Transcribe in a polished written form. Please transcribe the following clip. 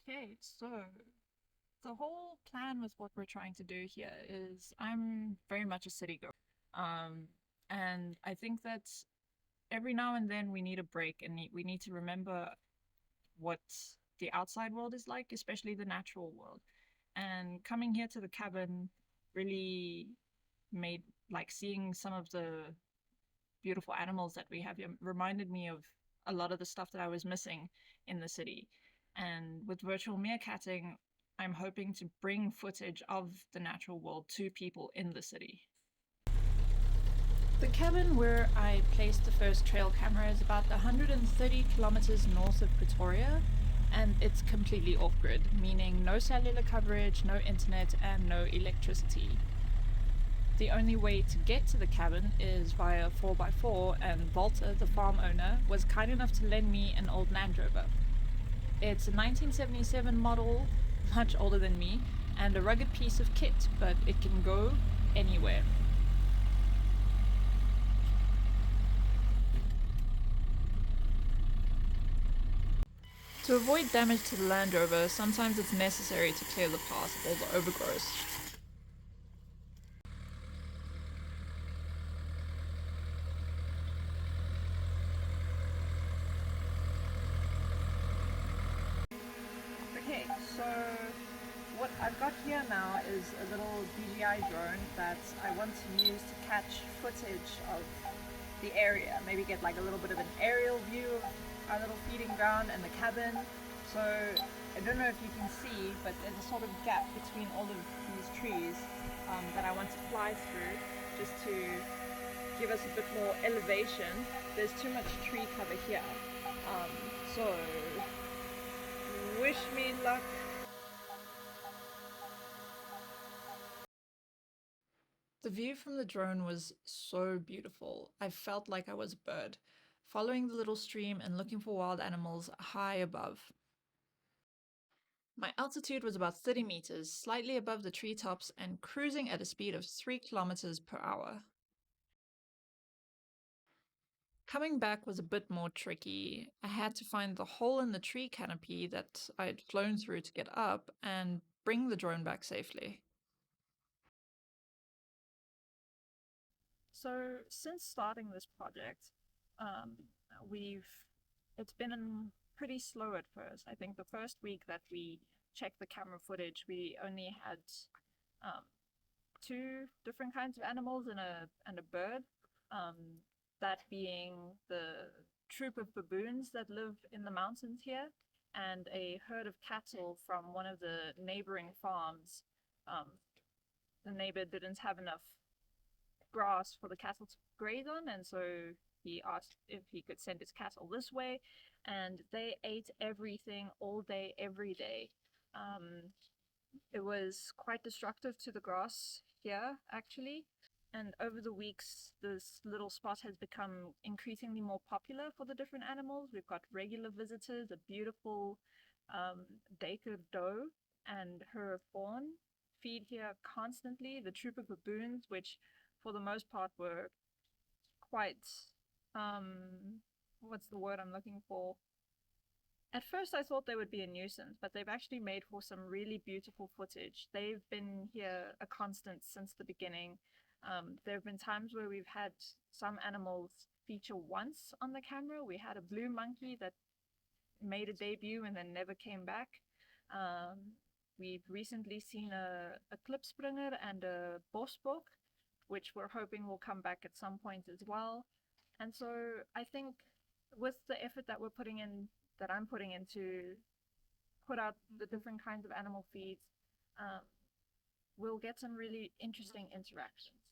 Okay, so the whole plan with what we're trying to do here is I'm very much a city girl. Um, and I think that every now and then we need a break and we need to remember what the outside world is like, especially the natural world. And coming here to the cabin really made like seeing some of the beautiful animals that we have here reminded me of a lot of the stuff that I was missing in the city. And with virtual meerkatting, I'm hoping to bring footage of the natural world to people in the city. The cabin where I placed the first trail camera is about 130 kilometers north of Pretoria, and it's completely off-grid, meaning no cellular coverage, no internet, and no electricity. The only way to get to the cabin is via 4x4, and Walter, the farm owner, was kind enough to lend me an old Land Rover. It's a 1977 model, much older than me, and a rugged piece of kit, but it can go anywhere. To avoid damage to the Land Rover, sometimes it's necessary to clear the path of all the overgrowth. Okay, so what I've got here now is a little DJI drone that I want to use to catch footage of the area. Maybe get like a little bit of an aerial view of our little feeding ground and the cabin. So I don't know if you can see, but there's a sort of gap between all of these trees that I want to fly through just to give us a bit more elevation. There's too much tree cover here. So wish me luck. The view from the drone was so beautiful. I felt like I was a bird, following the little stream and looking for wild animals high above. My altitude was about 30 meters, slightly above the treetops, and cruising at a speed of 3 kilometers per hour. Coming back was a bit more tricky. I had to find the hole in the tree canopy that I'd flown through to get up and bring the drone back safely. So since starting this project, um, we've it's been pretty slow at first. I think the first week that we checked the camera footage, we only had um, two different kinds of animals and a bird. That being the troop of baboons that live in the mountains here, and a herd of cattle from one of the neighboring farms. Um, the neighbor didn't have enough grass for the cattle to graze on, and so he asked if he could send his cattle this way, and they ate everything all day, every day. It was quite destructive to the grass here, actually. And over the weeks, this little spot has become increasingly more popular for the different animals. We've got regular visitors, a beautiful Duiker doe and her fawn feed here constantly. The troop of baboons, which for the most part were quite, what's the word I'm looking for? At first I thought they would be a nuisance, but they've actually made for some really beautiful footage. They've been here a constant since the beginning. There have been times where we've had some animals feature once on the camera. We had a blue monkey that made a debut and then never came back. We've recently seen a klipspringer and a bosbok, which we're hoping will come back at some point as well. And so I think with the effort that we're putting in, that I'm putting in to put out the different kinds of animal feeds, we'll get some really interesting interactions.